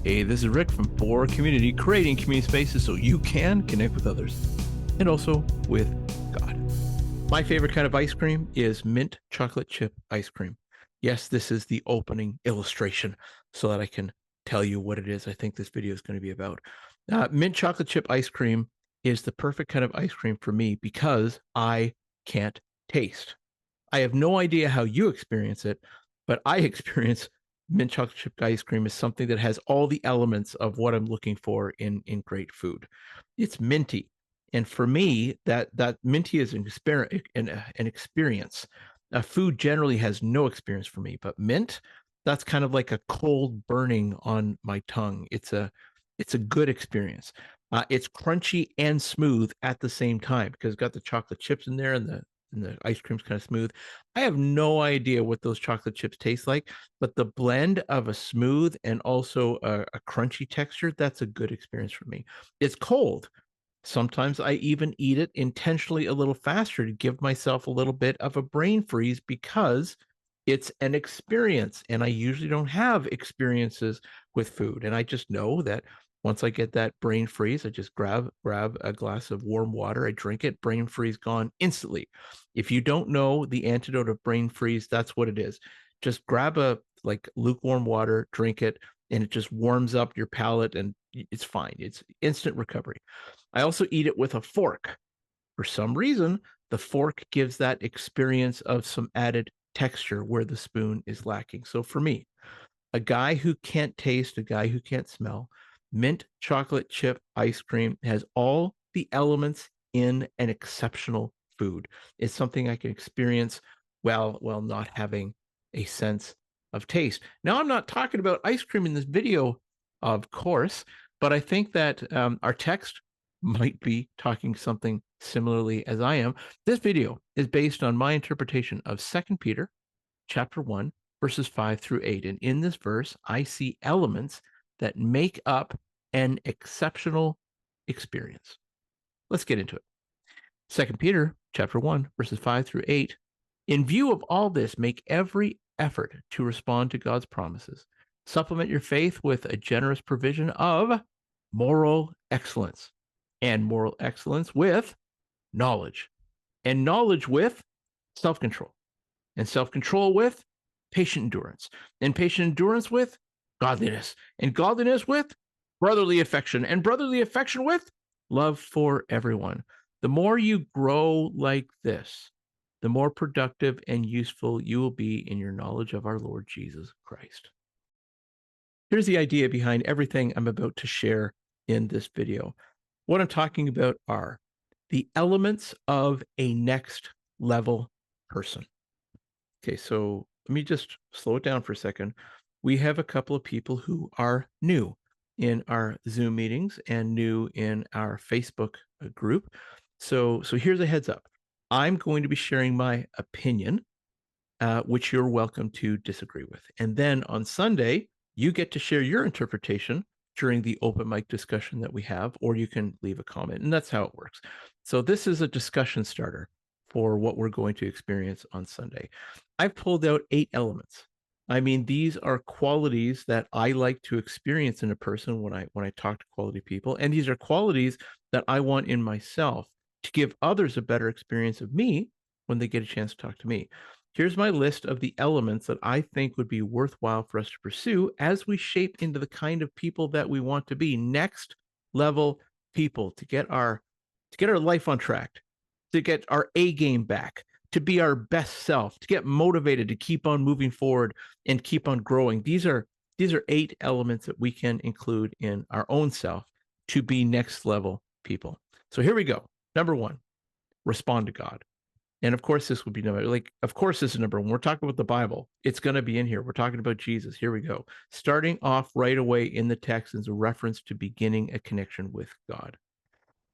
Hey, this is Rick from For Community, creating community spaces so you can connect with others and also with God. My favorite kind of ice cream is mint chocolate chip ice cream. Yes, this is the opening illustration so that I can tell you what it is I think this video is going to be about. Mint chocolate chip ice cream is the perfect kind of ice cream for me because I can't taste. I have no idea how you experience it, but I experience mint chocolate chip ice cream as something that has all the elements of what I'm looking for in great food. It's minty, and for me, that minty is an experience. Food generally has no experience for me, but mint, that's kind of like a cold burning on my tongue. It's a good experience. It's crunchy and smooth at the same time because it's got the chocolate chips in there and the ice cream's kind of smooth. I have no idea what those chocolate chips taste like, but the blend of a smooth and also a crunchy texture, that's a good experience for me. It's cold. Sometimes I even eat it intentionally a little faster to give myself a little bit of a brain freeze because it's an experience. And I usually don't have experiences with food. And I just know that once I get that brain freeze, I just grab a glass of warm water, I drink it, brain freeze gone instantly. If you don't know the antidote of brain freeze, that's what it is. Just grab a like lukewarm water, drink it, and it just warms up your palate and it's fine. It's instant recovery. I also eat it with a fork. For some reason, the fork gives that experience of some added texture where the spoon is lacking. So for me, a guy who can't taste, a guy who can't smell, mint chocolate chip ice cream has all the elements in an exceptional food. It's something I can experience while not having a sense of taste. Now, I'm not talking about ice cream in this video, of course, but I think that our text might be talking something similarly as I am. This video is based on my interpretation of 2 Peter chapter 1, verses 5 through 8. And in this verse, I see elements that make up an exceptional experience. Let's get into it. 2 Peter chapter 1, verses 5 through 8. In view of all this, make every effort to respond to God's promises. Supplement your faith with a generous provision of moral excellence, and moral excellence with knowledge, and knowledge with self-control, and self-control with patient endurance, and patient endurance with godliness, and godliness with brotherly affection, and brotherly affection with love for everyone. The more you grow like this, the more productive and useful you will be in your knowledge of our Lord Jesus Christ. Here's the idea behind everything I'm about to share in this video. What I'm talking about are the elements of a next level person. Okay, so let me just slow it down for a second. We have a couple of people who are new in our Zoom meetings and new in our Facebook group. So here's a heads up. I'm going to be sharing my opinion, which you're welcome to disagree with. And then on Sunday, you get to share your interpretation during the open mic discussion that we have, or you can leave a comment. And that's how it works. So this is a discussion starter for what we're going to experience on Sunday. I've pulled out 8 elements. I mean, these are qualities that I like to experience in a person when I talk to quality people, and these are qualities that I want in myself to give others a better experience of me when they get a chance to talk to me. Here's my list of the elements that I think would be worthwhile for us to pursue as we shape into the kind of people that we want to be, next level people, to get our life on track, to get our A game back, to be our best self, to get motivated to keep on moving forward and keep on growing. These are 8 elements that we can include in our own self to be next level people. So here we go. Number 1, respond to God. And of course, this would be of course, this is number 1. We're talking about the Bible. It's going to be in here. We're talking about Jesus. Here we go. Starting off right away in the text is a reference to beginning a connection with God.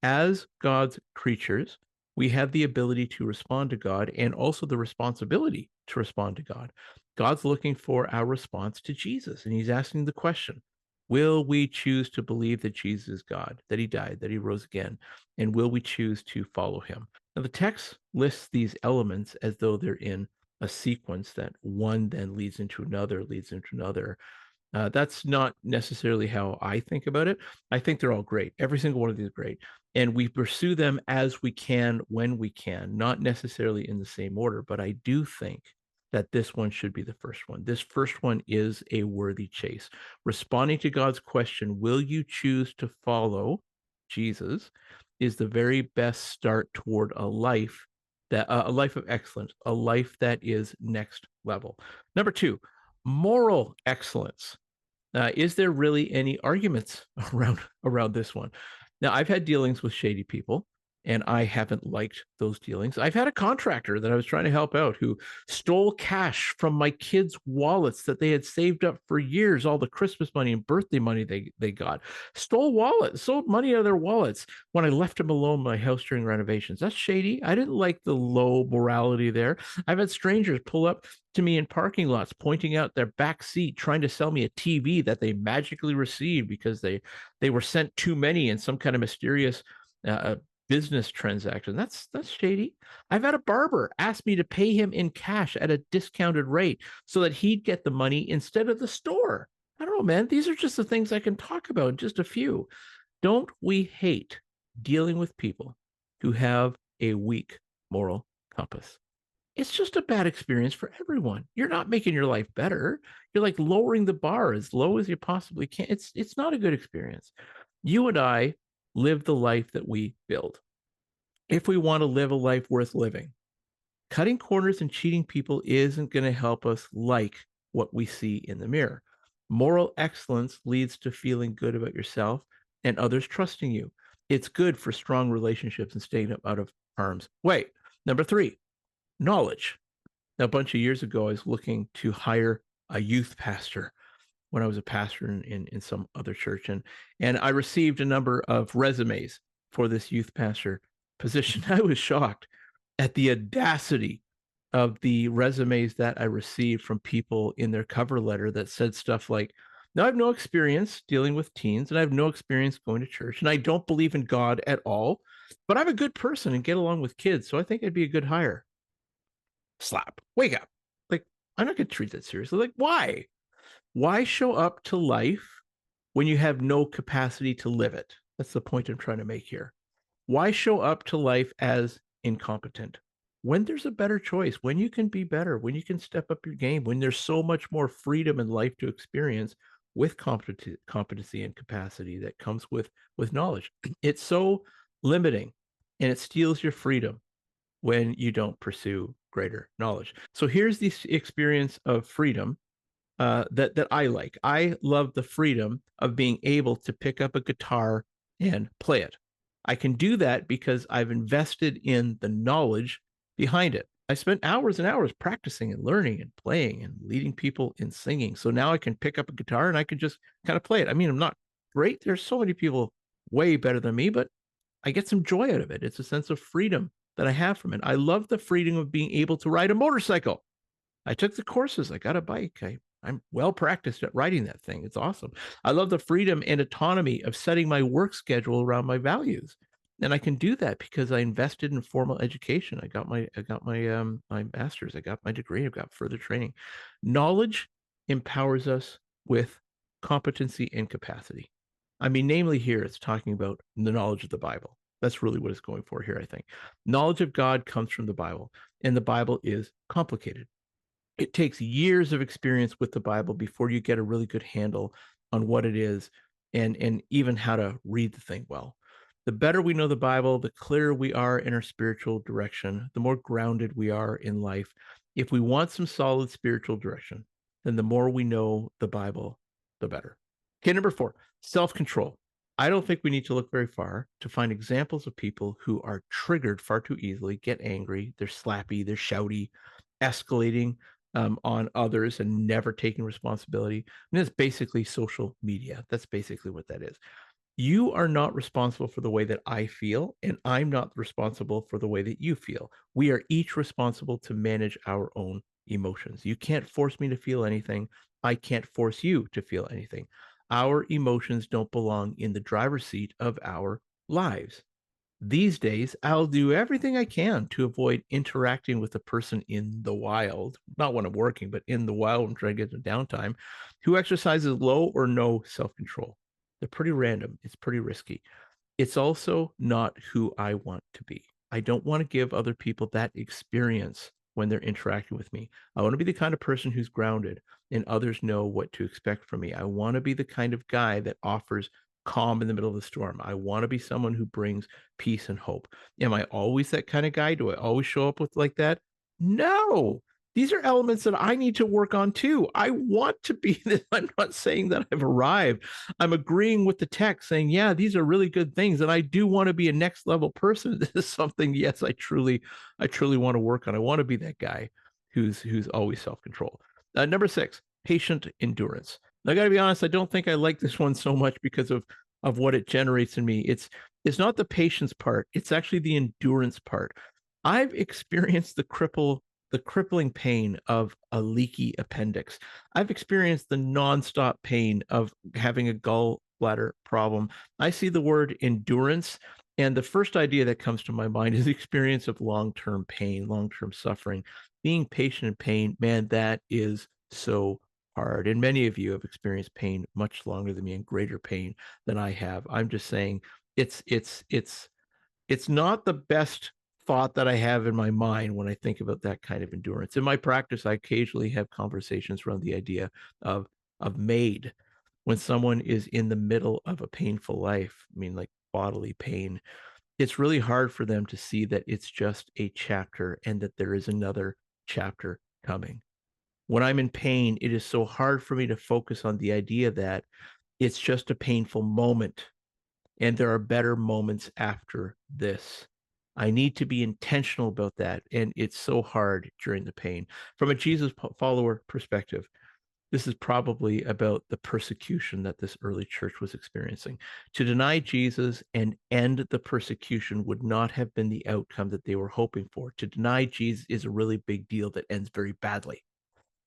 As God's creatures, we have the ability to respond to God and also the responsibility to respond to God. God's looking for our response to Jesus, and he's asking the question, will we choose to believe that Jesus is God, that he died, that he rose again, and will we choose to follow him? Now, the text lists these elements as though they're in a sequence that one then leads into another, That's not necessarily how I think about it. I think they're all great. Every single one of these is great. And we pursue them as we can when we can, not necessarily in the same order. But I do think that this one should be the first one. This first one is a worthy chase. Responding to God's question, will you choose to follow Jesus, is the very best start toward a life of excellence, a life that is next level. Number two, moral excellence. Is there really any arguments around this one? Now, I've had dealings with shady people, and I haven't liked those dealings. I've had a contractor that I was trying to help out who stole cash from my kids' wallets that they had saved up for years, all the Christmas money and birthday money they got. Sold money out of their wallets when I left them alone in my house during renovations. That's shady. I didn't like the low morality there. I've had strangers pull up to me in parking lots, pointing out their back seat, trying to sell me a TV that they magically received because they were sent too many in some kind of mysterious uh, business transaction. That's shady. I've had a barber ask me to pay him in cash at a discounted rate so that he'd get the money instead of the store. I don't know, man. These are just the things I can talk about, just a few. Don't we hate dealing with people who have a weak moral compass? It's just a bad experience for everyone. You're not making your life better. You're like lowering the bar as low as you possibly can. It's not a good experience. You and I live the life that we build. If we want to live a life worth living, cutting corners and cheating people isn't going to help us like what we see in the mirror. Moral excellence leads to feeling good about yourself and others trusting you. It's good for strong relationships and staying out of harm's way. Number three, knowledge. Now, a bunch of years ago, I was looking to hire a youth pastor when I was a pastor in some other church. And I received a number of resumes for this youth pastor position. I was shocked at the audacity of the resumes that I received from people in their cover letter that said stuff like, "Now, I have no experience dealing with teens, and I have no experience going to church, and I don't believe in God at all, but I'm a good person and get along with kids, so I think I'd be a good hire." Slap. Wake up. Like, I'm not going to treat that seriously. Like, why? Why show up to life when you have no capacity to live it? That's the point I'm trying to make here. Why show up to life as incompetent when there's a better choice, when you can be better, when you can step up your game, when there's so much more freedom in life to experience with competency and capacity that comes with knowledge? It's so limiting, and it steals your freedom when you don't pursue greater knowledge. So here's the experience of freedom that I like. I love the freedom of being able to pick up a guitar and play it. I can do that because I've invested in the knowledge behind it. I spent hours and hours practicing and learning and playing and leading people in singing. So now I can pick up a guitar and I can just kind of play it. I mean, I'm not great. There's so many people way better than me, but I get some joy out of it. It's a sense of freedom that I have from it. I love the freedom of being able to ride a motorcycle. I took the courses. I got a bike. I'm well practiced at riding that thing. It's awesome. I love the freedom and autonomy of setting my work schedule around my values. And I can do that because I invested in formal education. I got my master's. I got my degree. I've got further training. Knowledge empowers us with competency and capacity. I mean, namely here, it's talking about the knowledge of the Bible. That's really what it's going for here, I think. Knowledge of God comes from the Bible, and the Bible is complicated. It takes years of experience with the Bible before you get a really good handle on what it is and even how to read the thing well. The better we know the Bible, the clearer we are in our spiritual direction, the more grounded we are in life. If we want some solid spiritual direction, then the more we know the Bible, the better. Okay, number four, self-control. I don't think we need to look very far to find examples of people who are triggered far too easily, get angry, they're slappy, they're shouty, escalating on others and never taking responsibility. I mean, that's basically social media. That's basically what that is. You are not responsible for the way that I feel, and I'm not responsible for the way that you feel. We are each responsible to manage our own emotions. You can't force me to feel anything. I can't force you to feel anything. Our emotions don't belong in the driver's seat of our lives. These days, I'll do everything I can to avoid interacting with a person in the wild, not when I'm working, but in the wild and try to get the downtime, who exercises low or no self control. They're pretty random. It's pretty risky. It's also not who I want to be. I don't want to give other people that experience when they're interacting with me. I want to be the kind of person who's grounded and others know what to expect from me. I want to be the kind of guy that offers calm in the middle of the storm. I want to be someone who brings peace and hope. Am I always that kind of guy? Do I always show up with like that? No. These are elements that I need to work on too. I want to be this. I'm not saying that I've arrived. I'm agreeing with the text saying, yeah, these are really good things. And I do want to be a next level person. This is something, yes, I truly want to work on. I want to be that guy who's always self-control. Number 6, patient endurance. Now, I got to be honest, I don't think I like this one so much because of what it generates in me. It's not the patience part, it's actually the endurance part. I've experienced the crippling pain of a leaky appendix. I've experienced the nonstop pain of having a gallbladder problem. I see the word endurance, and the first idea that comes to my mind is the experience of long-term pain, long-term suffering. Being patient in pain, man, that is so hard. And many of you have experienced pain much longer than me and greater pain than I have. I'm just saying it's not the best thought that I have in my mind when I think about that kind of endurance. In my practice, I occasionally have conversations around the idea of MAID when someone is in the middle of a painful life. I mean, like bodily pain. It's really hard for them to see that it's just a chapter and that there is another chapter coming. When I'm in pain, it is so hard for me to focus on the idea that it's just a painful moment and there are better moments after this. I need to be intentional about that. And it's so hard during the pain. From a Jesus follower perspective, this is probably about the persecution that this early church was experiencing. To deny Jesus and end the persecution would not have been the outcome that they were hoping for. To deny Jesus is a really big deal that ends very badly.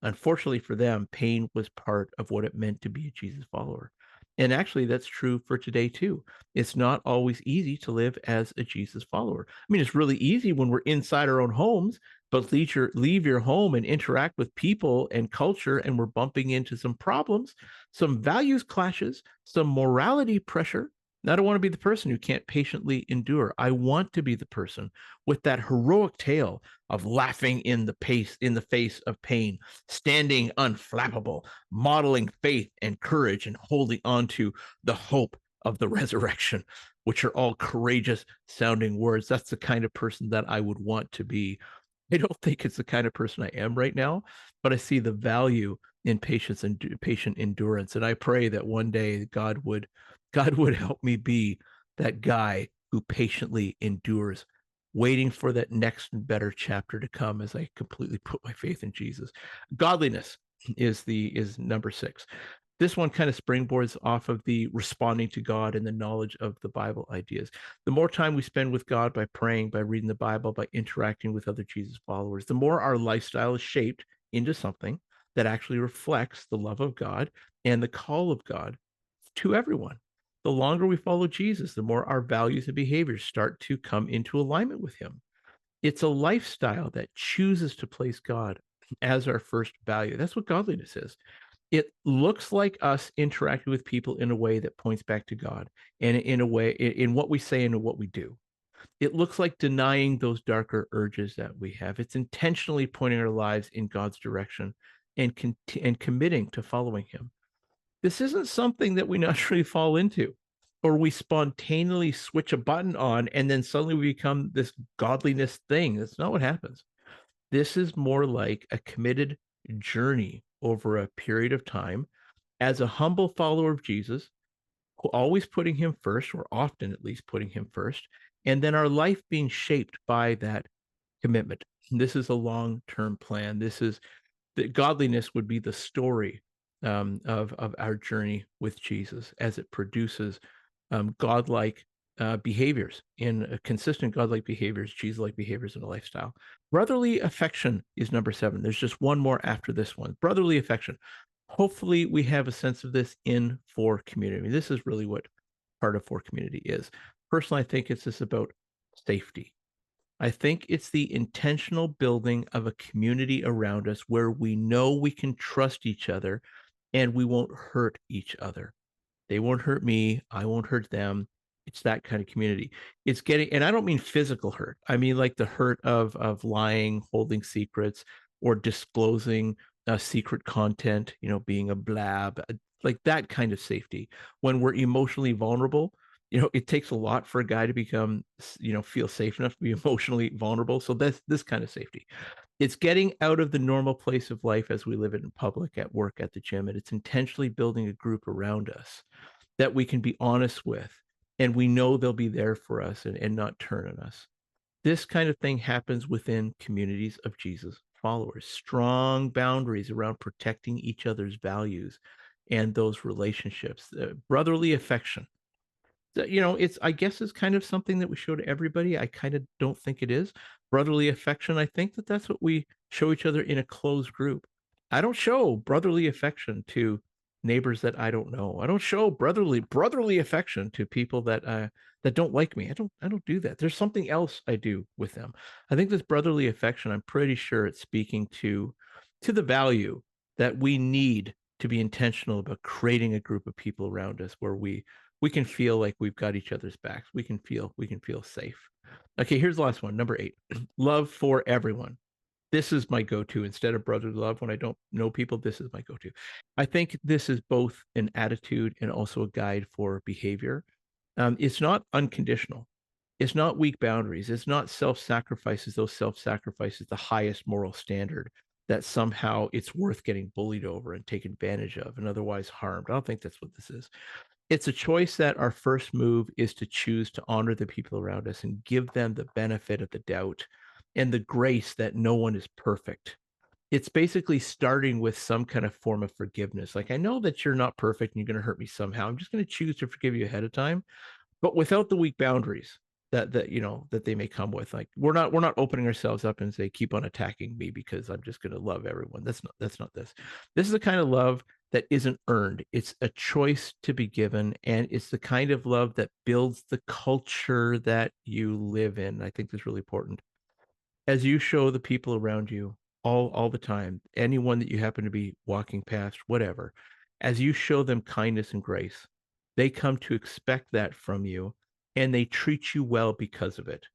Unfortunately for them, pain was part of what it meant to be a Jesus follower. And actually, that's true for today too. It's not always easy to live as a Jesus follower. I mean, it's really easy when we're inside our own homes, but leave your home and interact with people and culture, and we're bumping into some problems, some values clashes, some morality pressure. And I don't want to be the person who can't patiently endure. I want to be the person with that heroic tale of laughing in the face of pain, standing unflappable, modeling faith and courage, and holding on to the hope of the resurrection, which are all courageous sounding words. That's the kind of person that I would want to be. I don't think it's the kind of person I am right now, but I see the value in patience and patient endurance. And I pray that one day God would help me be that guy who patiently endures, waiting for that next and better chapter to come as I completely put my faith in Jesus. Godliness is number 6. This one kind of springboards off of the responding to God and the knowledge of the Bible ideas. The more time we spend with God by praying, by reading the Bible, by interacting with other Jesus followers, the more our lifestyle is shaped into something that actually reflects the love of God and the call of God to everyone. The longer we follow Jesus, the more our values and behaviors start to come into alignment with him. It's a lifestyle that chooses to place God as our first value. That's what godliness is. It looks like us interacting with people in a way that points back to God, and in a way in what we say and what we do. It looks like denying those darker urges that we have. It's intentionally pointing our lives in God's direction and committing to following him. This isn't something that we naturally fall into, or we spontaneously switch a button on and then suddenly we become this godliness thing. That's not what happens. This is more like a committed journey over a period of time as a humble follower of Jesus, always putting him first, or often at least putting him first, and then our life being shaped by that commitment. This is a long-term plan. This is that godliness would be the story of our journey with Jesus as it produces godlike behaviors in consistent godlike behaviors, Jesus-like behaviors in a lifestyle. Brotherly affection is number 7. There's just one more after this one. Brotherly affection. Hopefully, we have a sense of this in For Community. I mean, this is really what part of For Community is. Personally, I think it's just about safety. I think it's the intentional building of a community around us where we know we can trust each other and we won't hurt each other. They won't hurt me. I won't hurt them. It's that kind of community. It's getting, and I don't mean physical hurt. I mean like the hurt of lying, holding secrets, or disclosing secret content. Being a blab, like that kind of safety. When we're emotionally vulnerable, it takes a lot for a guy to become, feel safe enough to be emotionally vulnerable. So that's this kind of safety. It's getting out of the normal place of life as we live it in public, at work, at the gym, and it's intentionally building a group around us that we can be honest with, and we know they'll be there for us and not turn on us. This kind of thing happens within communities of Jesus followers. Strong boundaries around protecting each other's values and those relationships. Brotherly affection, it's, I guess, it's kind of something that we show to everybody. I kind of don't think it is brotherly affection. I think that that's what we show each other in a closed group. I don't show brotherly affection to neighbors that I don't know. I don't show brotherly affection to people that don't like me. I don't do that. There's something else I do with them. I think this brotherly affection, I'm pretty sure it's speaking to the value that we need to be intentional about creating a group of people around us where we can feel like we've got each other's backs. We can feel safe. Okay, here's the last one, number 8. Love for everyone. This is my go-to. Instead of brotherly love, when I don't know people, this is my go-to. I think this is both an attitude and also a guide for behavior. It's not unconditional. It's not weak boundaries. It's not self-sacrifices. Those self-sacrifices, the highest moral standard, that somehow it's worth getting bullied over and taken advantage of and otherwise harmed. I don't think that's what this is. It's a choice that our first move is to choose to honor the people around us and give them the benefit of the doubt and the grace that no one is perfect. It's basically starting with some kind of form of forgiveness. Like, I know that you're not perfect and you're going to hurt me somehow. I'm just going to choose to forgive you ahead of time, but without the weak boundaries that they may come with. Like, we're not opening ourselves up and say, keep on attacking me because I'm just going to love everyone. That's not this. This is the kind of love that isn't earned. It's a choice to be given, and it's the kind of love that builds the culture that you live in. I think that's really important. As you show the people around you all the time, anyone that you happen to be walking past, whatever, as you show them kindness and grace, they come to expect that from you, and they treat you well because of it.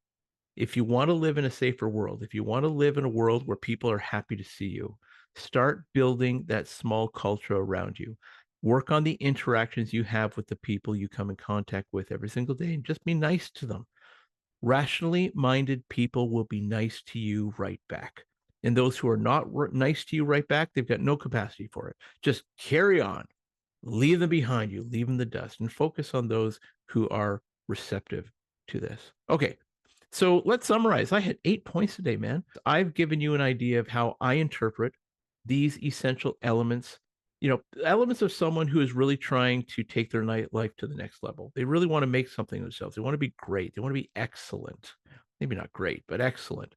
If you want to live in a safer world, if you want to live in a world where people are happy to see you, start building that small culture around you. Work on the interactions you have with the people you come in contact with every single day, and just be nice to them. Rationally minded people will be nice to you right back. And those who are not nice to you right back, they've got no capacity for it. Just carry on, leave them behind you, leave them the dust, and focus on those who are receptive to this. Okay, so let's summarize. I had 8 points today, man. I've given you an idea of how I interpret these essential elements, elements of someone who is really trying to take their life to the next level. They really want to make something of themselves. They want to be great. They want to be excellent. Maybe not great, but excellent.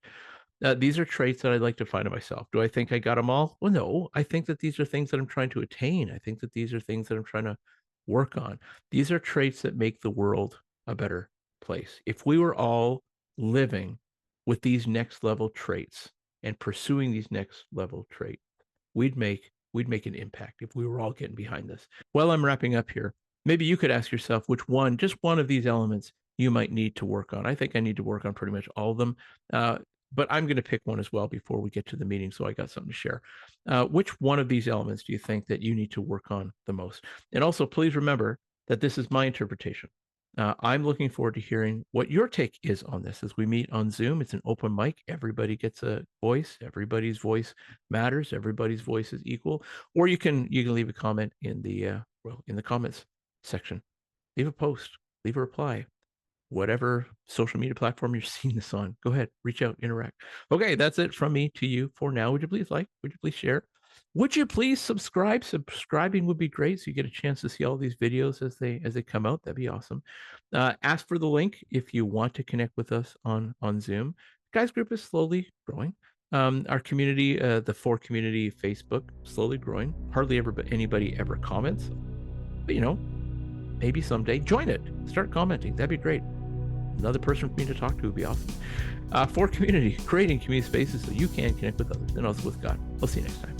These are traits that I'd like to find in myself. Do I think I got them all? Well, no. I think that these are things that I'm trying to attain. I think that these are things that I'm trying to work on. These are traits that make the world a better place. If we were all living with these next level traits and pursuing these next level traits, we'd make an impact if we were all getting behind this. Well, I'm wrapping up here. Maybe you could ask yourself which one, just one of these elements, you might need to work on. I think I need to work on pretty much all of them, but I'm going to pick one as well before we get to the meeting, so I got something to share. Which one of these elements do you think that you need to work on the most? And also, please remember that this is my interpretation. I'm looking forward to hearing what your take is on this as we meet on Zoom. It's an open mic. Everybody gets a voice. Everybody's voice matters. Everybody's voice is equal. Or you can leave a comment in the comments section. Leave a post. Leave a reply. Whatever social media platform you're seeing this on, go ahead, reach out, interact. Okay, that's it from me to you for now. Would you please like? Would you please share? Would you please subscribe? Subscribing would be great, so you get a chance to see all these videos as they come out. That'd be awesome. Ask for the link if you want to connect with us on Zoom. Guys group is slowly growing. Our community, the 4 community Facebook, slowly growing. Hardly anybody ever comments, but maybe someday join it. Start commenting. That'd be great. another person for me to talk to would be awesome. For community, creating community spaces so you can connect with others and also with God. I'll see you next time.